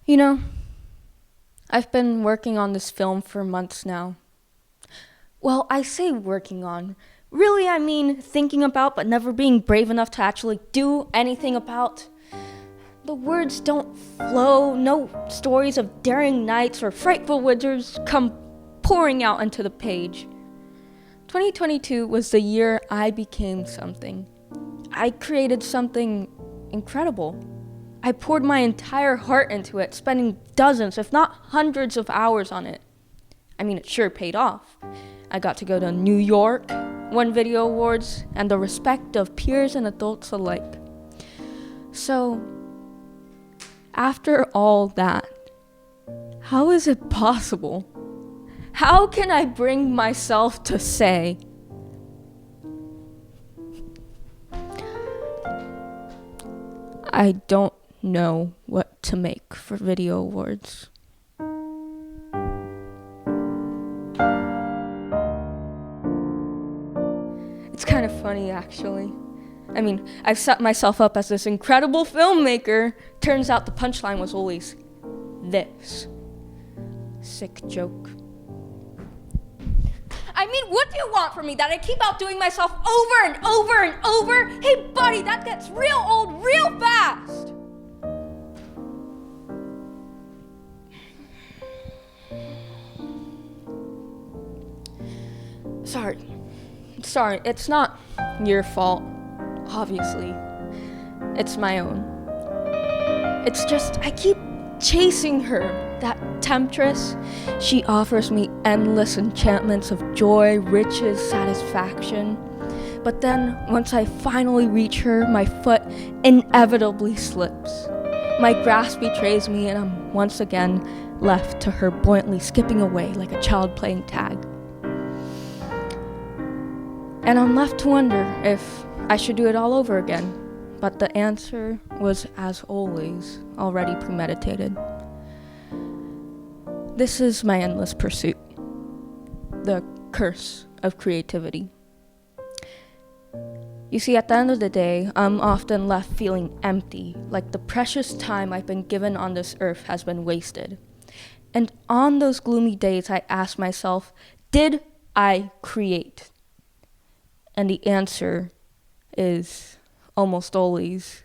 You know, I've been working on this film for months now. Well, I say working on. Really, I mean thinking about but never being brave enough to actually do anything about. The words don't flow, no stories of daring knights or frightful wizards come pouring out into the page. 2022 was the year I became something. I created something incredible. I poured my entire heart into it, spending dozens, if not hundreds of hours on it. I mean, it sure paid off. I got to go to New York, won video awards, and the respect of peers and adults alike. So, after all that, how is it possible? How can I bring myself to say, I don't know what to make for video awards? It's kind of funny, actually. I mean, I've set myself up as this incredible filmmaker. Turns out the punchline was always this. Sick joke. I mean, what do you want from me? That I keep outdoing myself over and over and over? Hey, buddy, that gets real old real fast. Sorry, it's not your fault, obviously. It's my own. It's just, I keep chasing her, that temptress. She offers me endless enchantments of joy, riches, satisfaction. But then, once I finally reach her, my foot inevitably slips. My grasp betrays me, and I'm once again left to her buoyantly skipping away like a child playing tag. And I'm left to wonder if I should do it all over again. But the answer was, as always, already premeditated. This is my endless pursuit. The curse of creativity. You see, at the end of the day, I'm often left feeling empty, like the precious time I've been given on this earth has been wasted. And on those gloomy days, I ask myself, did I create? And the answer is almost always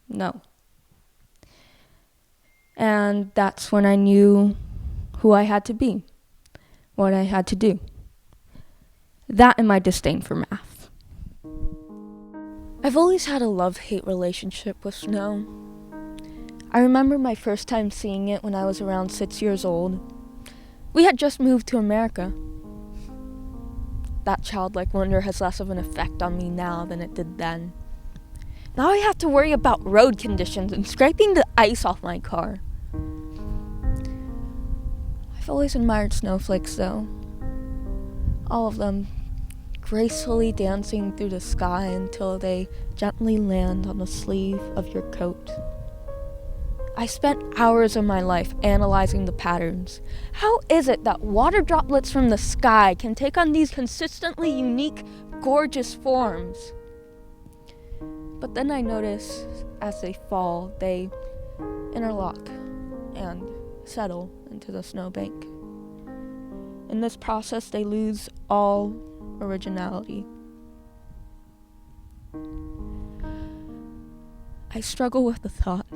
no. And that's when I knew who I had to be, what I had to do. That and my disdain for math. I've always had a love-hate relationship with snow. I remember my first time seeing it when I was around 6 years old. We had just moved to America. That childlike wonder has less of an effect on me now than it did then. Now I have to worry about road conditions and scraping the ice off my car. I've always admired snowflakes, though. All of them, gracefully dancing through the sky until they gently land on the sleeve of your coat. I spent hours of my life analyzing the patterns. How is it that water droplets from the sky can take on these consistently unique, gorgeous forms? But then I notice as they fall, they interlock and settle into the snowbank. In this process, they lose all originality. I struggle with the thought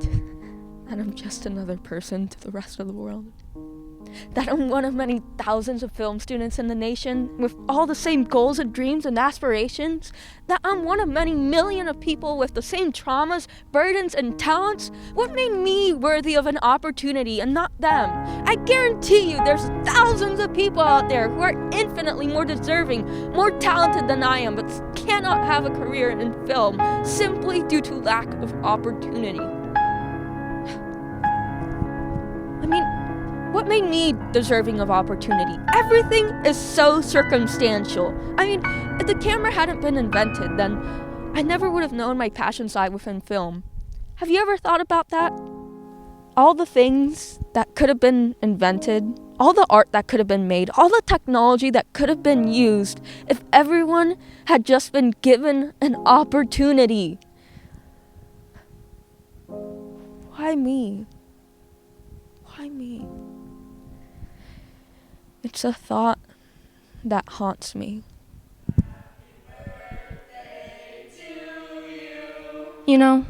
that I'm just another person to the rest of the world. That I'm one of many thousands of film students in the nation with all the same goals and dreams and aspirations. That I'm one of many million of people with the same traumas, burdens, and talents. What made me worthy of an opportunity and not them? I guarantee you there's thousands of people out there who are infinitely more deserving, more talented than I am, but cannot have a career in film simply due to lack of opportunity. I mean, what made me deserving of opportunity? Everything is so circumstantial. I mean, if the camera hadn't been invented, then I never would have known my passion side within film. Have you ever thought about that? All the things that could have been invented, all the art that could have been made, all the technology that could have been used if everyone had just been given an opportunity. Why me? Why me? It's a thought that haunts me. You know,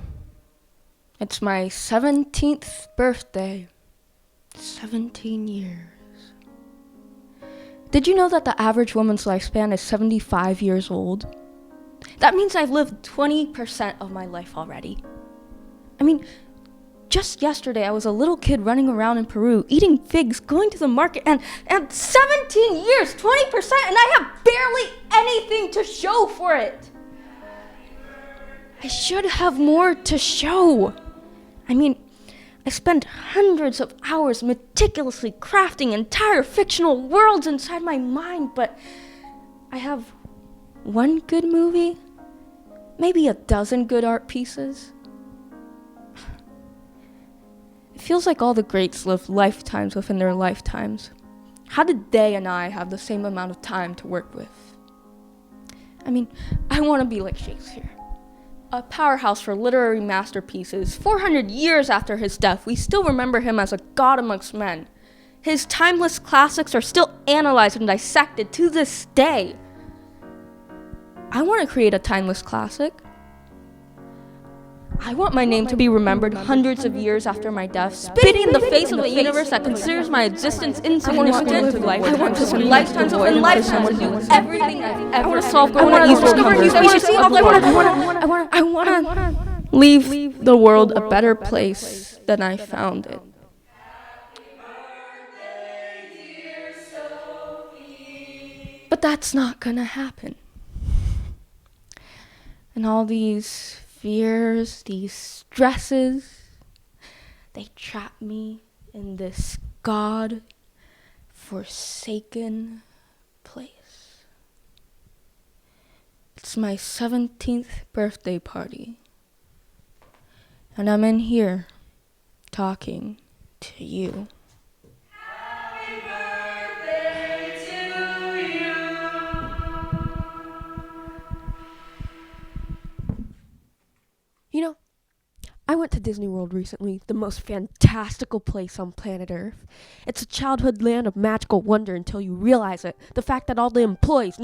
it's my 17th birthday. 17 years. Did you know that the average woman's lifespan is 75 years old? That means I've lived 20% of my life already. I mean, just yesterday I was a little kid running around in Peru, eating figs, going to the market, and 17 years, 20%, and I have barely anything to show for it. I should have more to show. I mean, I spent hundreds of hours meticulously crafting entire fictional worlds inside my mind, but I have one good movie, maybe a dozen good art pieces. It feels like all the greats lived lifetimes within their lifetimes. How did they and I have the same amount of time to work with? I mean, I want to be like Shakespeare. A powerhouse for literary masterpieces. 400 years after his death, we still remember him as a god amongst men. His timeless classics are still analyzed and dissected to this day. I want to create a timeless classic. I want my name to be remembered hundreds of years after my death, spitting in the face of a universe that considers my existence insignificant. I want to spend lifetimes within lifetimes and do everything I've ever solved. I want to discover new species. I want to leave the world a better place than I found it. But that's not gonna happen. And all these fears, these stresses, they trap me in this God-forsaken place. It's my 17th birthday party, and I'm in here talking to you. Happy birthday to you. You know, I went to Disney World recently, the most fantastical place on planet Earth. It's a childhood land of magical wonder until you realize it. The fact that all the employees,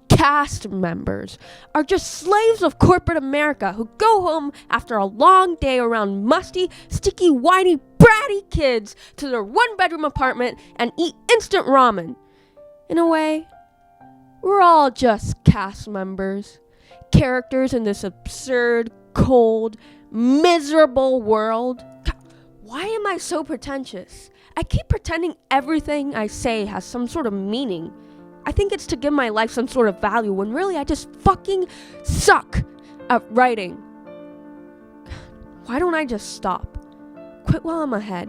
cast members, are just slaves of corporate America who go home after a long day around musty, sticky, whiny, bratty kids to their one-bedroom apartment and eat instant ramen. In a way, we're all just cast members. Characters in this absurd, cold, miserable world. God, why am I so pretentious? I keep pretending everything I say has some sort of meaning. I think it's to give my life some sort of value when really I just fucking suck at writing. Why don't I just stop? Quit while I'm ahead.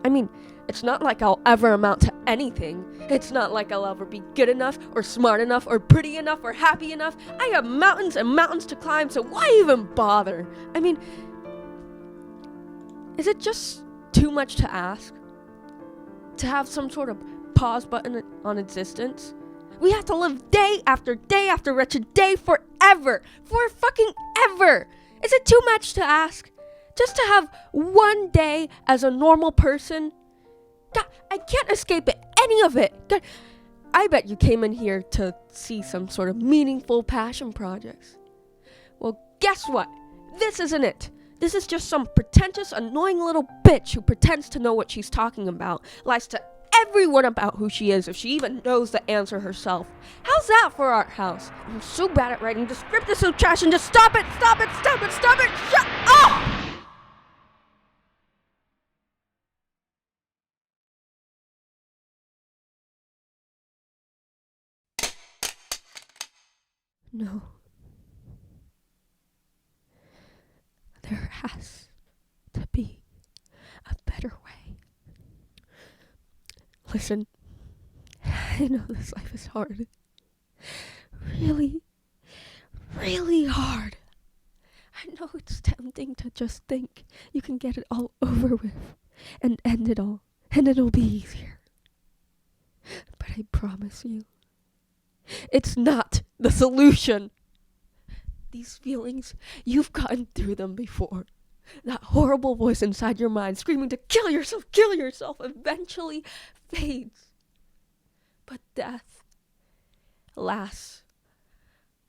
I mean, it's not like I'll ever amount to anything. It's not like I'll ever be good enough or smart enough or pretty enough or happy enough. I have mountains and mountains to climb, so why even bother? I mean, is it just too much to ask? To have some sort of pause button on existence? We have to live day after wretched day forever. For fucking ever. Is it too much to ask? Just to have one day as a normal person? God, I can't escape any of it. God, I bet you came in here to see some sort of meaningful passion projects. Well, guess what? This isn't it. This is just some pretentious, annoying little bitch who pretends to know what she's talking about, lies to everyone about who she is if she even knows the answer herself. How's that for art house? I'm so bad at writing. The script is so trash, and just stop it, shut up! No. There has to be a better way. Listen, I know this life is hard. Really, really hard. I know it's tempting to just think you can get it all over with and end it all, and it'll be easier. But I promise you, it's not the solution. These feelings, you've gotten through them before. That horrible voice inside your mind screaming to kill yourself, eventually fades. But death lasts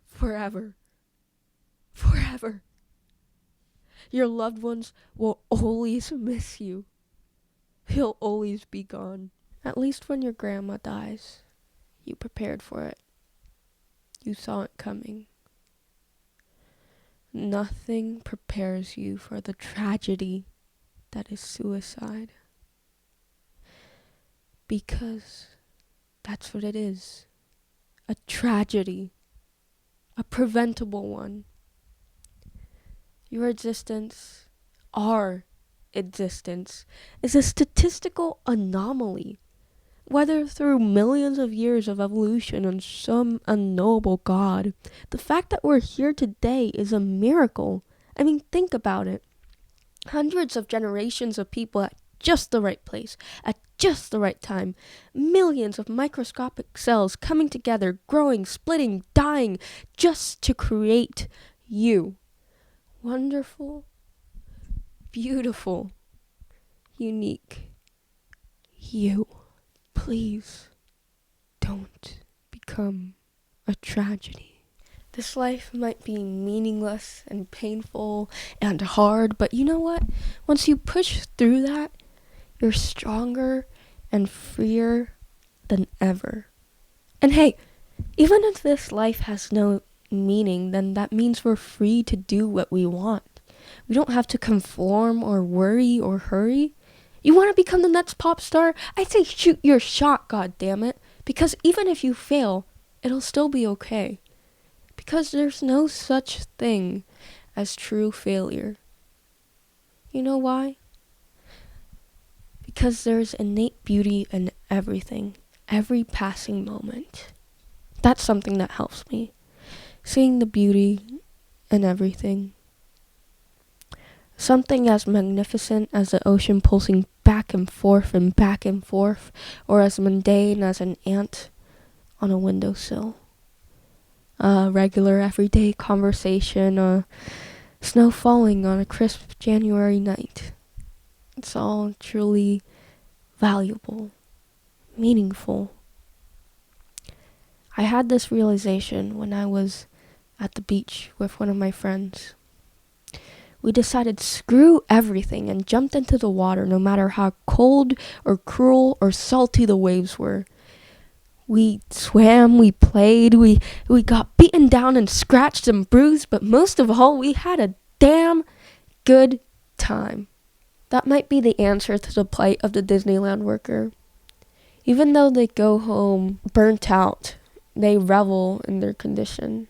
forever. Forever. Your loved ones will always miss you. He'll always be gone. At least when your grandma dies, you prepared for it. You saw it coming. Nothing prepares you for the tragedy that is suicide. Because that's what it is. A tragedy. A preventable one. Your existence, our existence, is a statistical anomaly. Whether through millions of years of evolution and some unknowable God, the fact that we're here today is a miracle. I mean, think about it. Hundreds of generations of people at just the right place, at just the right time. Millions of microscopic cells coming together, growing, splitting, dying, just to create you. Wonderful, beautiful, unique. You. Please don't become a tragedy. This life might be meaningless and painful and hard, but you know what? Once you push through that, you're stronger and freer than ever. And hey, even if this life has no meaning, then that means we're free to do what we want. We don't have to conform or worry or hurry. You want to become the next pop star? I say shoot your shot, goddammit. Because even if you fail, it'll still be okay. Because there's no such thing as true failure. You know why? Because there's innate beauty in everything, every passing moment. That's something that helps me. Seeing the beauty in everything. Something as magnificent as the ocean pulsing back and forth, or as mundane as an ant on a windowsill. A regular everyday conversation, snow falling on a crisp January night. It's all truly valuable, meaningful. I had this realization when I was at the beach with one of my friends. We decided screw everything and jumped into the water no matter how cold or cruel or salty the waves were. We swam, we played, we got beaten down and scratched and bruised, but most of all, we had a damn good time. That might be the answer to the plight of the Disneyland worker. Even though they go home burnt out, they revel in their condition.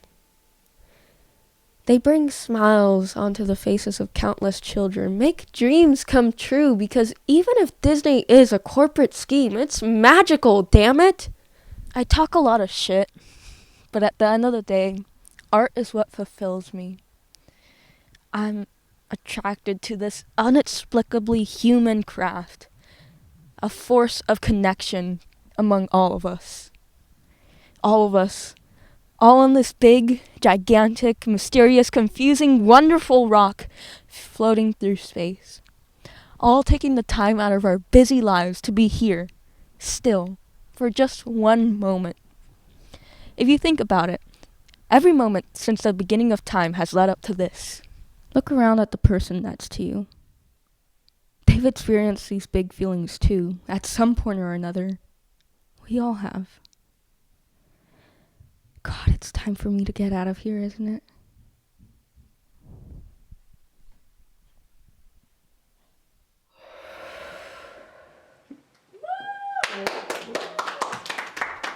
They bring smiles onto the faces of countless children, make dreams come true, because even if Disney is a corporate scheme, it's magical, damn it! I talk a lot of shit, but at the end of the day, art is what fulfills me. I'm attracted to this inexplicably human craft, a force of connection among all of us. All of us. All on this big, gigantic, mysterious, confusing, wonderful rock floating through space. All taking the time out of our busy lives to be here, still, for just one moment. If you think about it, every moment since the beginning of time has led up to this. Look around at the person next to you. They've experienced these big feelings too, at some point or another. We all have. God, it's time for me to get out of here, isn't it?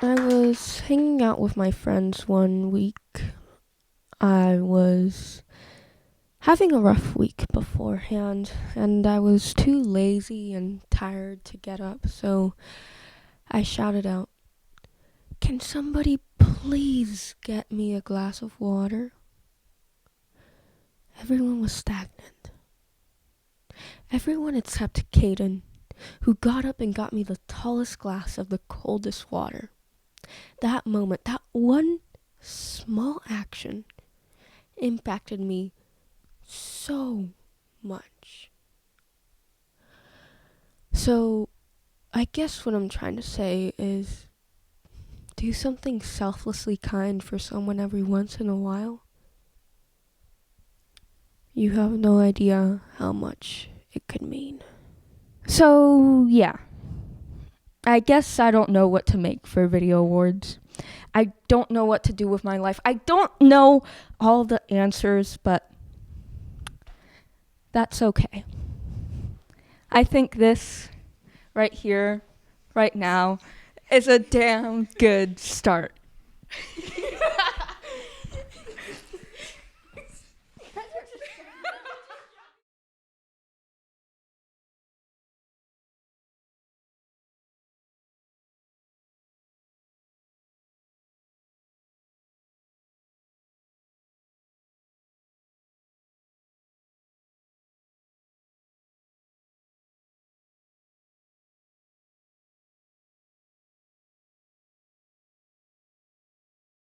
I was hanging out with my friends one week. I was having a rough week beforehand, and I was too lazy and tired to get up, so I shouted out, "Can somebody please get me a glass of water?" Everyone was stagnant. Everyone except Caden, who got up and got me the tallest glass of the coldest water. That moment, that one small action, impacted me so much. So, I guess what I'm trying to say is do something selflessly kind for someone every once in a while. You have no idea how much it could mean. So, yeah. I guess I don't know what to make for video awards. I don't know what to do with my life. I don't know all the answers, but that's okay. I think this right here, right now, is a damn good start.